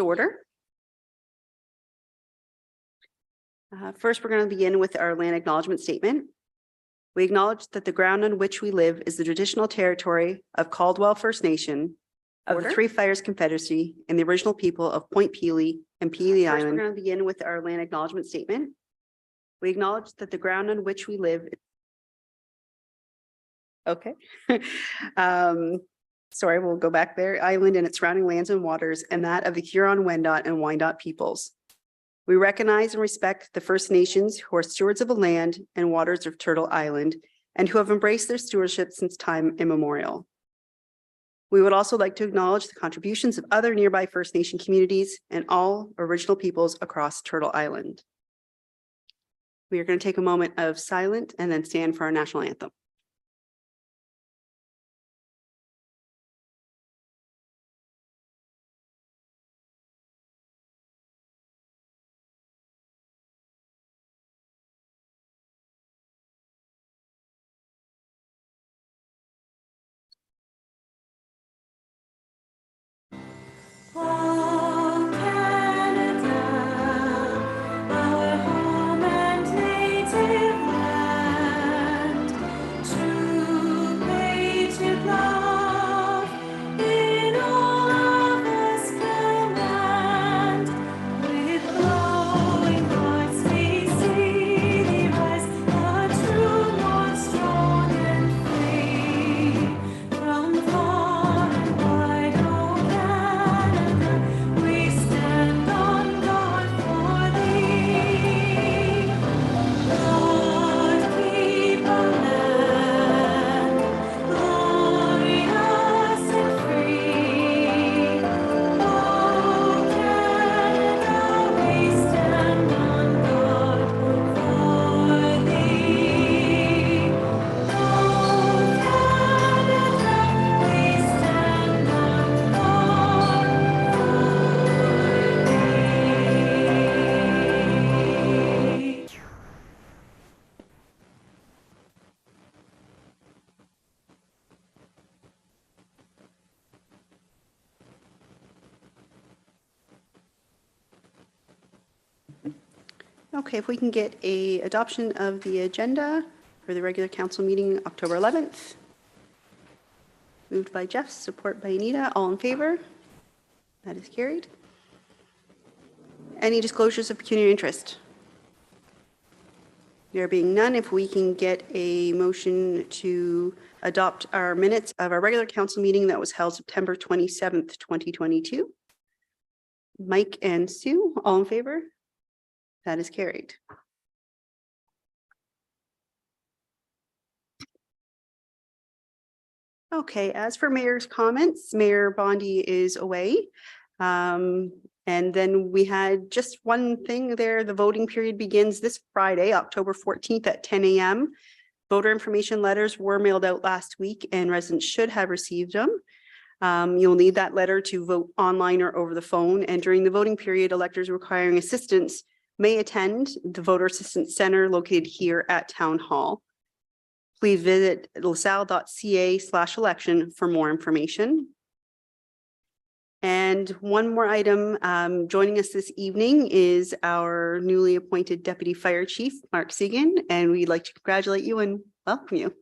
Order. First, we're going to begin with our land acknowledgement statement. We acknowledge that the ground on which we live is the traditional territory of Caldwell First Nation, of the Three Fires Confederacy, and the original people of Point Pelee and Pelee Island. We're going to begin with our land acknowledgement statement. We acknowledge that the ground on which we live. Okay. Sorry, we'll go back there. Island and its surrounding lands and waters, and that of the Huron-Wendat and Wyandot peoples. We recognize and respect the First Nations who are stewards of the land and waters of Turtle Island and who have embraced their stewardship since time immemorial. We would also like to acknowledge the contributions of other nearby First Nation communities and all original peoples across Turtle Island. We are going to take a moment of silence and then stand for our national anthem. Okay, if we can get a adoption of the agenda for the regular council meeting, October 11th. Moved by Jeff, support by Anita. All in favor? That is carried. Any disclosures of pecuniary interest? There being none, if we can get a motion to adopt our minutes of our regular council meeting that was held September 27th, 2022. Mike and Sue, all in favor? That is carried. Okay, as for mayor's comments, Mayor Bondi is away. And then we had just one thing there. The voting period begins this Friday, October 14th at 10 a.m. Voter information letters were mailed out last week and residents should have received them. You'll need that letter to vote online or over the phone. And during the voting period, electors requiring assistance may attend the Voter Assistance Center located here at Town Hall. Please visit lasalle.ca/election for more information. And one more item, joining us this evening is our newly appointed Deputy Fire Chief, Mark Segan, and we'd like to congratulate you and welcome you.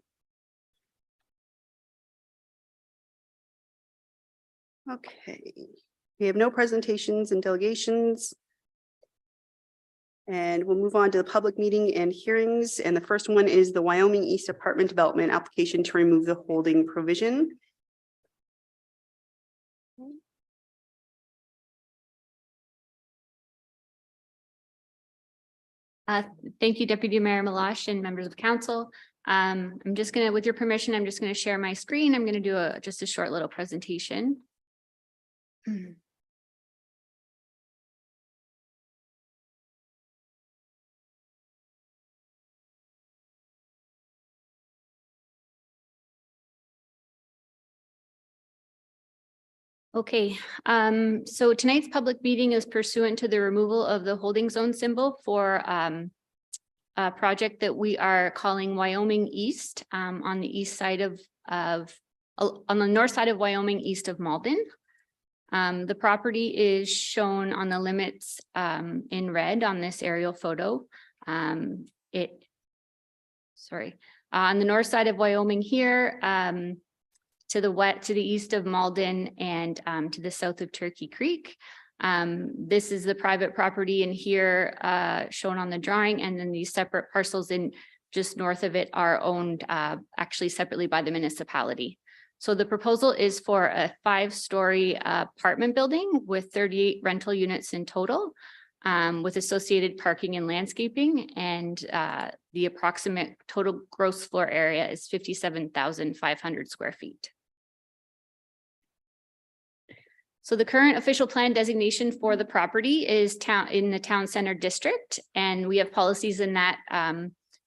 Okay, we have no presentations and delegations. And we'll move on to the public meeting and hearings. And the first one is the Wyoming East Apartment Development application to remove the holding provision. Thank you, Deputy Mayor Malash and members of council. I'm just going to, with your permission, I'm just going to share my screen. I'm going to do just a short little presentation. Okay, so tonight's public meeting is pursuant to the removal of the holding zone symbol for a project that we are calling Wyoming East on the east side of on the north side of Wyoming, east of Malden. The property is shown on the limits in red on this aerial photo. On the north side of Wyoming here, to the east of Malden and to the south of Turkey Creek. This is the private property in here shown on the drawing, and then these separate parcels in just north of it are owned actually separately by the municipality. So the proposal is for a 5-story apartment building with 38 rental units in total, with associated parking and landscaping, and the approximate total gross floor area is 57,500 square feet. So the current official plan designation for the property is in the town center district, and we have policies in that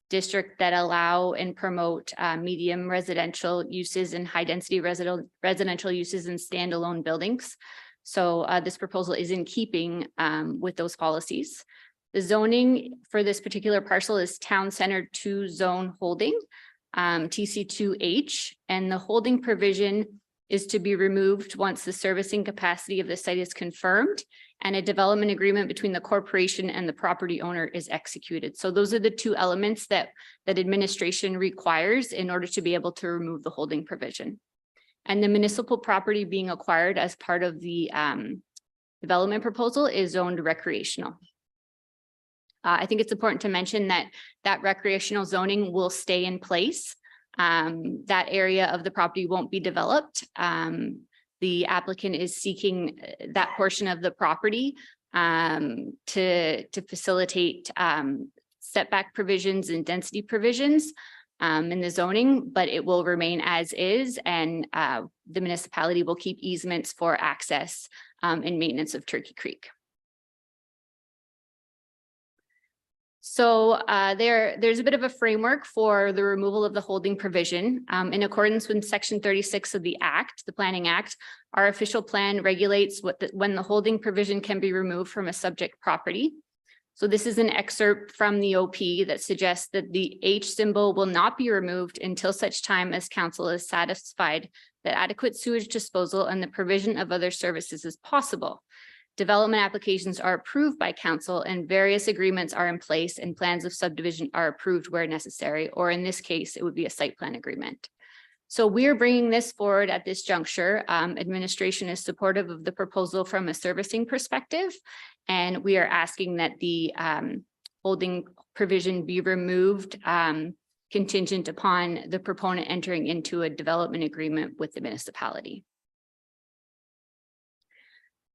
district that allow and promote medium residential uses and high density residential uses in standalone buildings. So this proposal is in keeping with those policies. The zoning for this particular parcel is town center 2 zone holding, TC2H, and the holding provision is to be removed once the servicing capacity of the site is confirmed and a development agreement between the corporation and the property owner is executed. So those are the 2 elements that administration requires in order to be able to remove the holding provision. And the municipal property being acquired as part of the development proposal is zoned recreational. I think it's important to mention that recreational zoning will stay in place. That area of the property won't be developed. The applicant is seeking that portion of the property to facilitate setback provisions and density provisions in the zoning, but it will remain as is, and the municipality will keep easements for access and maintenance of Turkey Creek. So there's a bit of a framework for the removal of the holding provision. In accordance with Section 36 of the Act, the Planning Act, our official plan regulates when the holding provision can be removed from a subject property. So this is an excerpt from the OP that suggests that the H symbol will not be removed until such time as council is satisfied that adequate sewage disposal and the provision of other services is possible. Development applications are approved by council and various agreements are in place and plans of subdivision are approved where necessary, or in this case, it would be a site plan agreement. So we're bringing this forward at this juncture. Administration is supportive of the proposal from a servicing perspective, and we are asking that the holding provision be removed contingent upon the proponent entering into a development agreement with the municipality.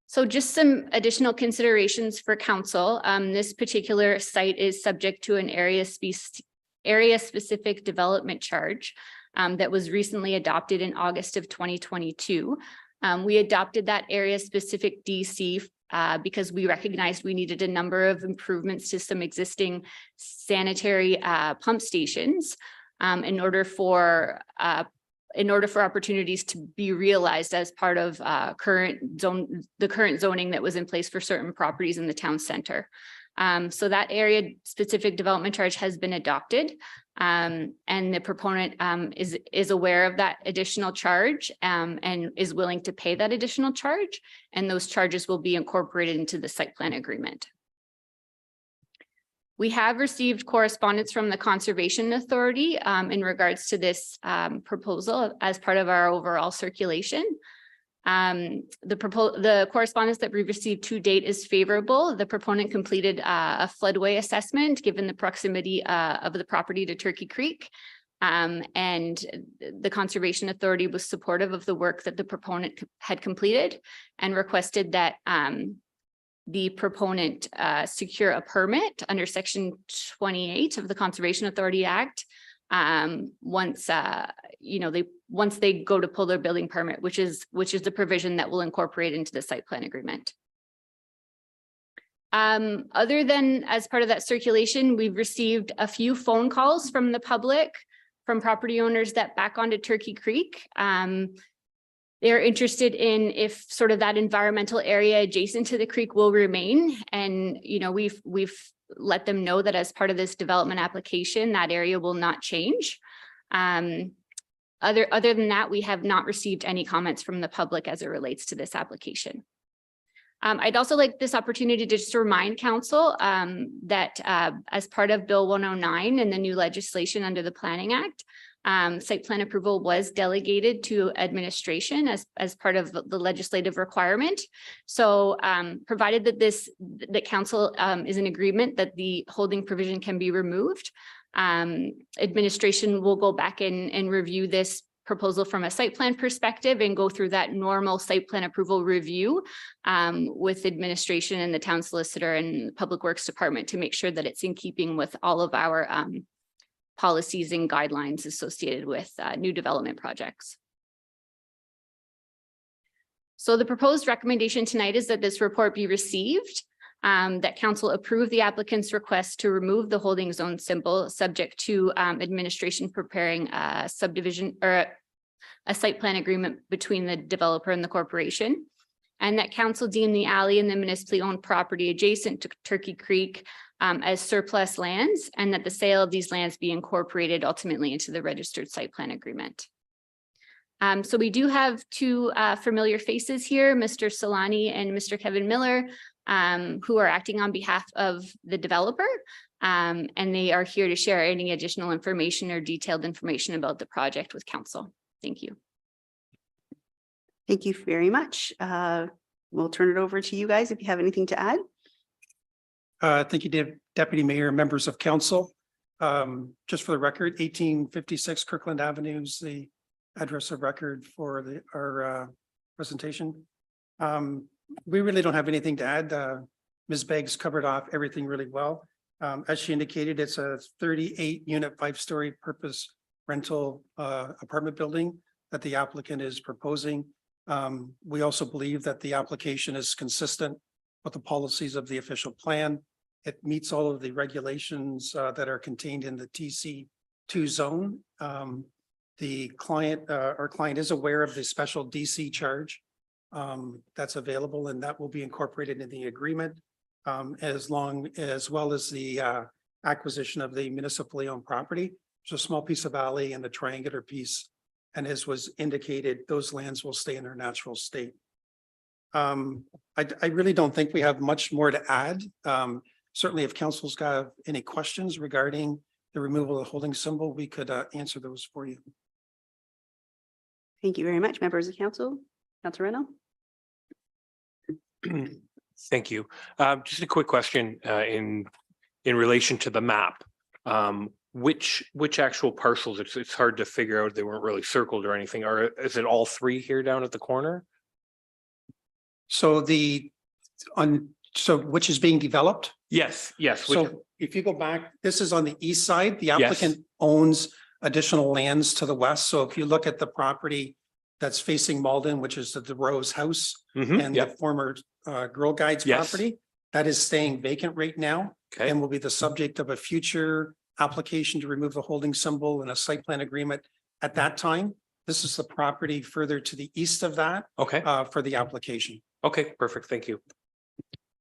So just some additional considerations for council. This particular site is subject to an area-specific development charge that was recently adopted in August of 2022. We adopted that area-specific DC because we recognized we needed a number of improvements to some existing sanitary pump stations in order for opportunities to be realized as part of the current zoning that was in place for certain properties in the town center. So that area specific development charge has been adopted, and the proponent is aware of that additional charge and is willing to pay that additional charge, and those charges will be incorporated into the site plan agreement. We have received correspondence from the Conservation Authority in regards to this proposal as part of our overall circulation. The correspondence that we've received to date is favorable. The proponent completed a floodway assessment given the proximity of the property to Turkey Creek. And the Conservation Authority was supportive of the work that the proponent had completed and requested that the proponent secure a permit under Section 28 of the Conservation Authority Act once they go to pull their building permit, which is the provision that will incorporate into the site plan agreement. Other than as part of that circulation, we've received a few phone calls from the public, from property owners that back onto Turkey Creek. They're interested in if sort of that environmental area adjacent to the creek will remain. And, we've let them know that as part of this development application, that area will not change. other than that, we have not received any comments from the public as it relates to this application. I'd also like this opportunity to just remind council that as part of Bill 109 and the new legislation under the Planning Act, site plan approval was delegated to administration as part of the legislative requirement. So provided that council is in agreement that the holding provision can be removed, administration will go back and review this proposal from a site plan perspective and go through that normal site plan approval review with administration and the town solicitor and the public works department to make sure that it's in keeping with all of our policies and guidelines associated with new development projects. So the proposed recommendation tonight is that this report be received, that council approve the applicant's request to remove the holding zone symbol subject to administration preparing a subdivision or a site plan agreement between the developer and the corporation, and that council deem the alley and the municipally owned property adjacent to Turkey Creek as surplus lands, and that the sale of these lands be incorporated ultimately into the registered site plan agreement. So we do have two familiar faces here, Mr. Solani and Mr. Kevin Miller, who are acting on behalf of the developer, and they are here to share any additional information or detailed information about the project with council. Thank you. Thank you very much. We'll turn it over to you guys if you have anything to add. Thank you, Deputy Mayor, members of council. Just for the record, 1856 Kirkland Avenue is the address of record for our presentation. We really don't have anything to add. Ms. Beggs covered off everything really well. As she indicated, it's a 38-unit, 5-story purpose rental apartment building that the applicant is proposing. We also believe that the application is consistent with the policies of the official plan. It meets all of the regulations that are contained in the TC2 zone. The client, our client is aware of the special DC charge that's available, and that will be incorporated in the agreement, as well as the acquisition of the municipally owned property. There's a small piece of alley and a triangular piece, and as was indicated, those lands will stay in their natural state. I really don't think we have much more to add. Certainly, if council's got any questions regarding the removal of the holding symbol, we could answer those for you. Thank you very much, members of council. Councilor Reno. Thank you. Just a quick question in relation to the map. Which actual parcels? It's hard to figure out. They weren't really circled or anything. Or is it all three here down at the corner? So which is being developed? Yes. So if you go back, this is on the east side. The applicant owns additional lands to the west. So if you look at the property that's facing Malden, which is the Rose House and the former Girl Guides property, that is staying vacant right now and will be the subject of a future application to remove the holding symbol and a site plan agreement at that time. This is the property further to the east of that for the application. Okay, perfect. Thank you.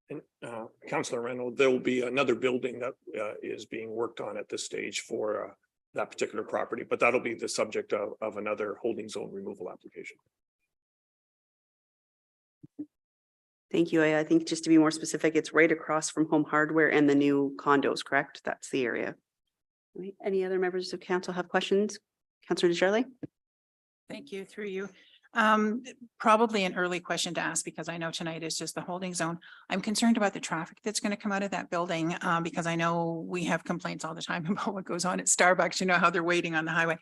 And Councillor Reynolds, there will be another building that is being worked on at this stage for that particular property, but that'll be the subject of another holding zone removal application. Thank you. I think just to be more specific, it's right across from Home Hardware and the new condos, correct? That's the area. Right. Any other members of council have questions? Councillor Desjardins. Thank you, through you. Probably an early question to ask because I know tonight is just the holding zone. I'm concerned about the traffic that's going to come out of that building because I know we have complaints all the time about what goes on at Starbucks, you know, how they're waiting on the highway.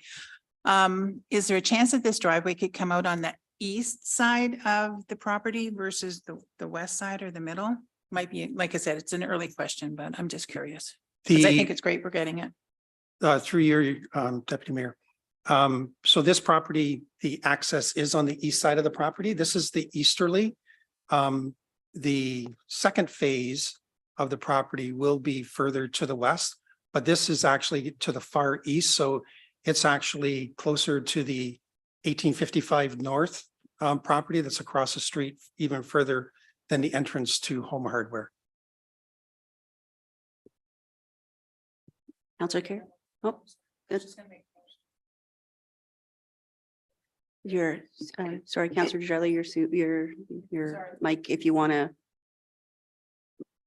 Is there a chance that this driveway could come out on the east side of the property versus the west side or the middle? Might be, like I said, it's an early question, but I'm just curious. Because I think it's great we're getting it. Through your Deputy Mayor. So this property, the access is on the east side of the property. This is the easterly. The second phase of the property will be further to the west, but this is actually to the far east. So it's actually closer to the 1855 North property that's across the street, even further than the entrance to Home Hardware. Councillor Kerr. Oh, good. Your, sorry, Councillor Jelly, your mic, if you want to.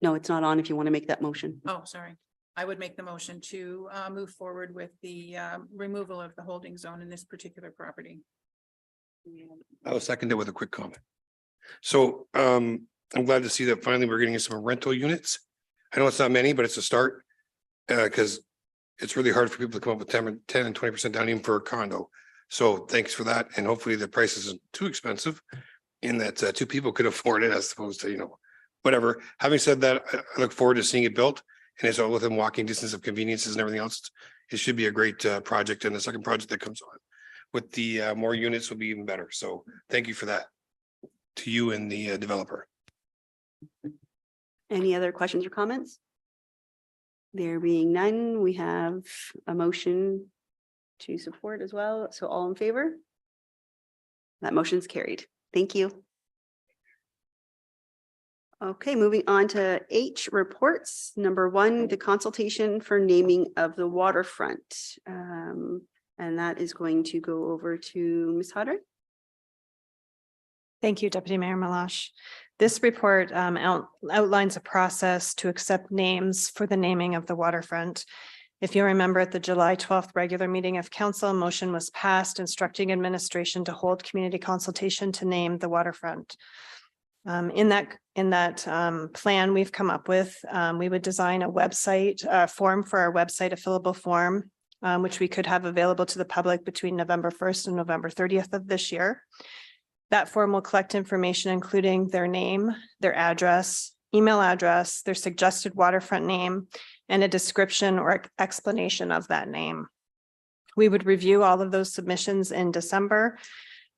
No, it's not on if you want to make that motion. Oh, sorry. I would make the motion to move forward with the removal of the holding zone in this particular property. I will second it with a quick comment. So I'm glad to see that finally we're getting some rental units. I know it's not many, but it's a start. Because it's really hard for people to come up with 10 and 20% down even for a condo. So thanks for that. And hopefully the price isn't too expensive in that two people could afford it as opposed to, whatever. Having said that, I look forward to seeing it built and it's all within walking distance of conveniences and everything else. It should be a great project, and the second project that comes on with the more units will be even better. So thank you for that to you and the developer. Any other questions or comments? There being none, we have a motion to support as well. So all in favor? That motion is carried. Thank you. Okay, moving on to H reports. Number 1, the consultation for naming of the waterfront. And that is going to go over to Ms. Hodder. Thank you, Deputy Mayor Malash. This report outlines a process to accept names for the naming of the waterfront. If you remember, at the July 12th regular meeting of council, a motion was passed instructing administration to hold community consultation to name the waterfront. In that plan we've come up with, we would design a website form for our website, a fillable form, which we could have available to the public between November 1st and November 30th of this year. That form will collect information, including their name, their address, email address, their suggested waterfront name, and a description or explanation of that name. We would review all of those submissions in December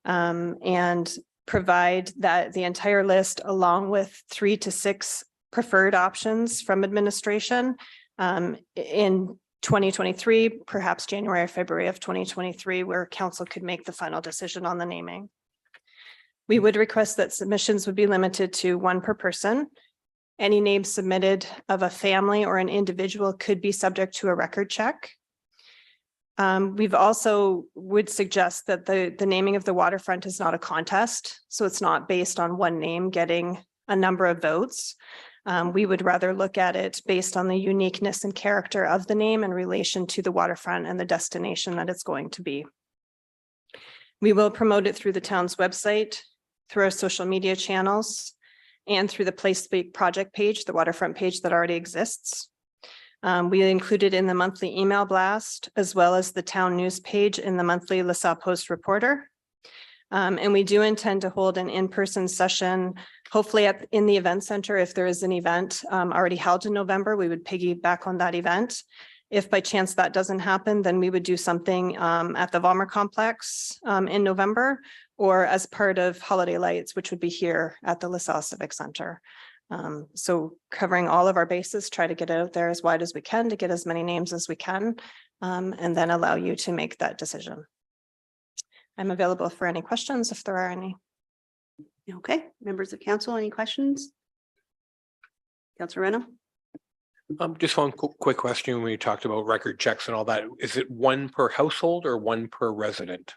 and provide that the entire list along with 3 to 6 preferred options from administration in 2023, perhaps January or February of 2023, where council could make the final decision on the naming. We would request that submissions would be limited to 1 per person. Any name submitted of a family or an individual could be subject to a record check. We've also would suggest that the naming of the waterfront is not a contest. So it's not based on one name getting a number of votes. We would rather look at it based on the uniqueness and character of the name in relation to the waterfront and the destination that it's going to be. We will promote it through the town's website, through our social media channels, and through the Place Speak project page, the waterfront page that already exists. We included in the monthly email blast, as well as the town news page in the monthly LaSalle Post Reporter. And we do intend to hold an in-person session, hopefully in the event center. If there is an event already held in November, we would piggyback on that event. If by chance that doesn't happen, then we would do something at the Vollmer Complex in November, or as part of Holiday Lights, which would be here at the LaSalle Civic Center. So covering all of our bases, try to get it out there as wide as we can to get as many names as we can, and then allow you to make that decision. I'm available for any questions if there are any. Okay, members of council, any questions? Councillor Reno? Just one quick question. When you talked about record checks and all that, is it 1 per household or 1 per resident?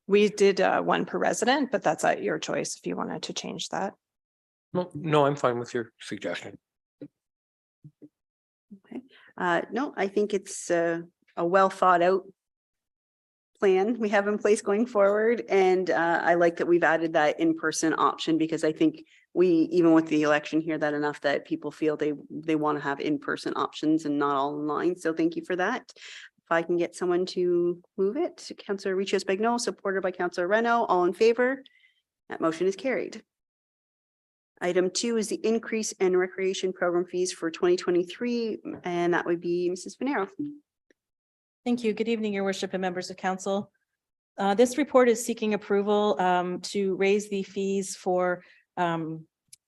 We did 1 per resident, but that's at your choice if you wanted to change that. No, I'm fine with your suggestion. Okay, no, I think it's a well thought out plan we have in place going forward. And I like that we've added that in-person option, because I think we, even with the election here, that enough that people feel they want to have in-person options and not all online. So thank you for that. If I can get someone to move it, Councillor Richios-Bagno, supported by Councillor Reno, all in favor? That motion is carried. Item 2 is the increase in recreation program fees for 2023, and that would be Mrs. Finero. Thank you. Good evening, Your Worship and members of council. This report is seeking approval to raise the fees for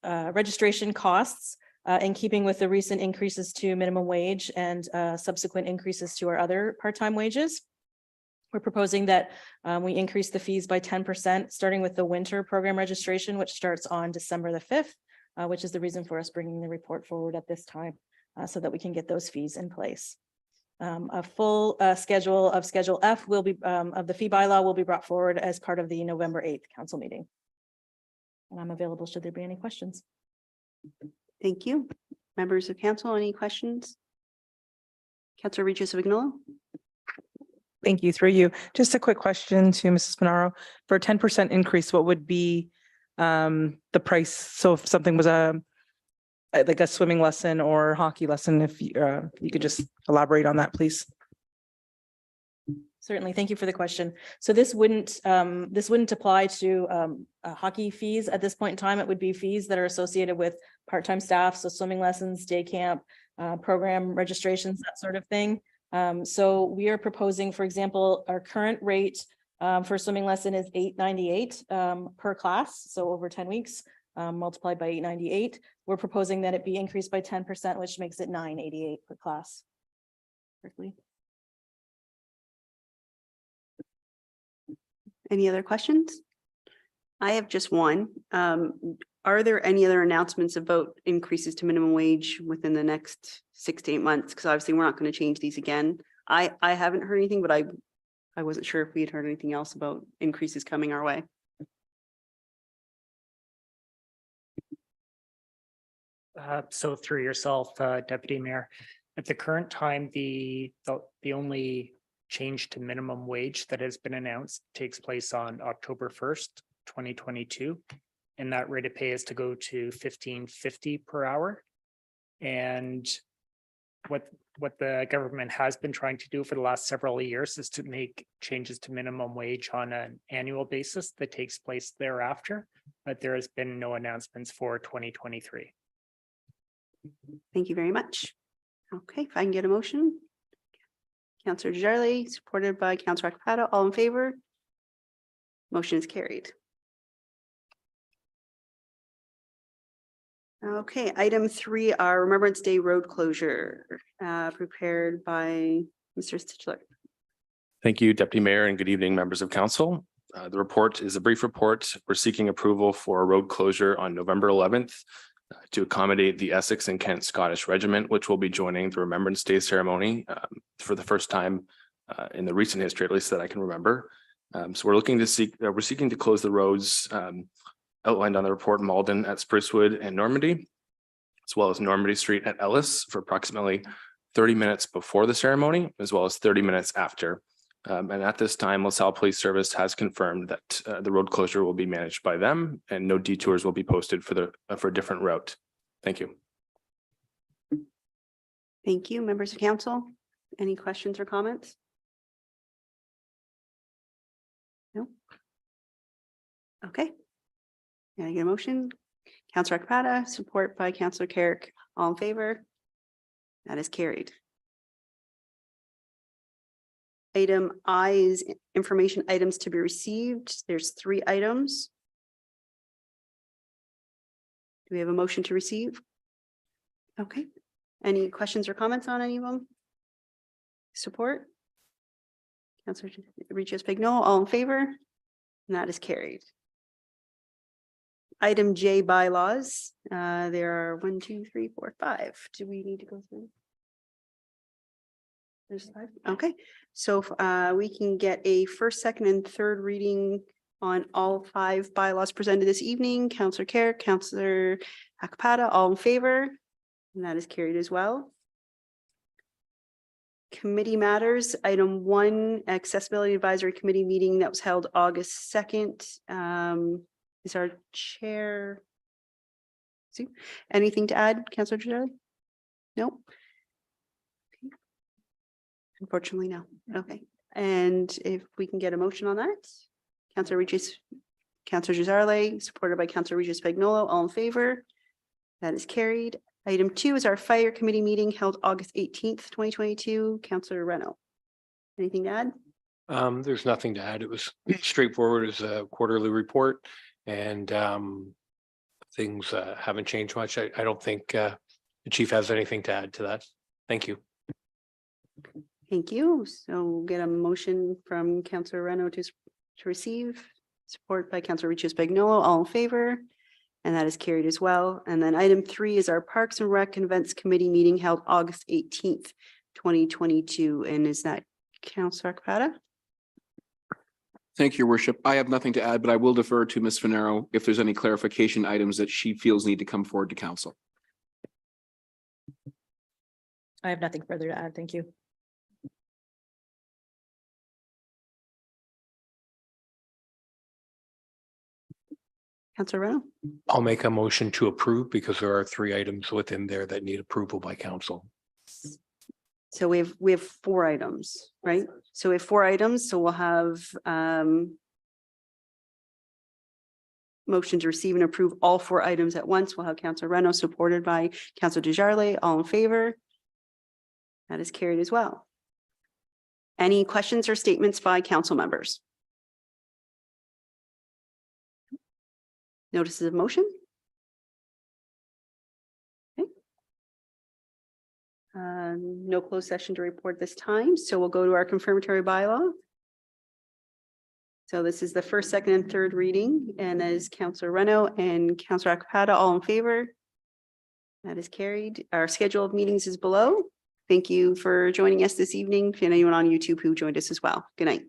registration costs in keeping with the recent increases to minimum wage and subsequent increases to our other part-time wages. We're proposing that we increase the fees by 10%, starting with the winter program registration, which starts on December the 5th, which is the reason for us bringing the report forward at this time, so that we can get those fees in place. A full schedule of Schedule F will be of the fee bylaw will be brought forward as part of the November 8th council meeting. And I'm available should there be any questions. Thank you. Members of council, any questions? Councillor Regis Vignolo? Thank you. Through you. Just a quick question to Mrs. Pinaro. For a 10% increase, what would be the price? So if something was like a swimming lesson or hockey lesson, if you could just elaborate on that, please. Certainly. Thank you for the question. So this wouldn't apply to hockey fees at this point in time. It would be fees that are associated with part-time staff. So swimming lessons, day camp, program registrations, that sort of thing. So we are proposing, for example, our current rate for a swimming lesson is $8.98 per class. So over 10 weeks, multiplied by $8.98. We're proposing that it be increased by 10%, which makes it $9.88 per class. Berkeley. Any other questions? I have just one. Are there any other announcements about increases to minimum wage within the next 6 to 8 months? Because obviously we're not going to change these again. I haven't heard anything, but I wasn't sure if we had heard anything else about increases coming our way. So through yourself, Deputy Mayor, at the current time, the only change to minimum wage that has been announced takes place on October 1st, 2022. And that rate of pay is to go to $15.50 per hour. And what the government has been trying to do for the last several years is to make changes to minimum wage on an annual basis that takes place thereafter, but there has been no announcements for 2023. Thank you very much. Okay, if I can get a motion. Councillor Desjardins, supported by Councillor Akpata, all in favor? Motion is carried. Okay, item 3, our Remembrance Day road closure, prepared by Mr. Stichler. Thank you, Deputy Mayor, and good evening, members of council. The report is a brief report. We're seeking approval for a road closure on November 11th to accommodate the Essex and Kent Scottish Regiment, which will be joining the Remembrance Day ceremony for the first time in the recent history, at least that I can remember. So we're seeking to close the roads outlined on the report: Malden at Sprucewood and Normandy, as well as Normandy Street at Ellis for approximately 30 minutes before the ceremony, as well as 30 minutes after. And at this time, LaSalle Police Service has confirmed that the road closure will be managed by them and no detours will be posted for a different route. Thank you. Thank you, members of council. Any questions or comments? No. Okay. Can I get a motion? Councillor Akpata, support by Councillor Carrick. All in favor? That is carried. Item I is information items to be received. There's 3 items. Do we have a motion to receive? Okay. Any questions or comments on any of them? Support? Councillor Regis Vignolo, all in favor? And that is carried. Item J bylaws. There are 1, 2, 3, 4, 5. Do we need to go through? There's 5. Okay, so we can get a first, second, and third reading on all 5 bylaws presented this evening. Councillor Carrick, Councillor Akpata, all in favor, and that is carried as well. Committee matters. Item 1, Accessibility Advisory Committee meeting that was held August 2nd. Is our chair? See, anything to add, Councillor Desjardins? No. Unfortunately, no. Okay. And if we can get a motion on that, Councillor Desjardins, supported by Councillor Regis Vignolo, all in favor. That is carried. Item 2 is our fire committee meeting held August 18th, 2022. Councillor Reno. Anything to add? There's nothing to add. It was straightforward as a quarterly report, and things haven't changed much. I don't think the chief has anything to add to that. Thank you. Thank you. So we'll get a motion from Councillor Reno to receive, support by Councillor Regis Vignolo, all in favor, and that is carried as well. And then item 3 is our Parks and Rec and Events Committee meeting held August 18th, 2022. And is that Councillor Akpada? Thank you, Your Worship. I have nothing to add, but I will defer to Ms. Finero if there's any clarification items that she feels need to come forward to council. I have nothing further to add. Thank you. Councillor Reno? I'll make a motion to approve because there are 3 items within there that need approval by council. So we have 4 items, right? So we have 4 items, so we'll have motion to receive and approve all 4 items at once. We'll have Councillor Reno supported by Councillor Desjardins. All in favor? That is carried as well. Any questions or statements by council members? Notices of motion? Okay. No closed session to report this time, so we'll go to our confirmatory bylaw. So this is the first, second, and third reading, and as Councillor Reno and Councillor Akpada, all in favor? That is carried. Our schedule of meetings is below. Thank you for joining us this evening, and anyone on YouTube who joined us as well. Good night.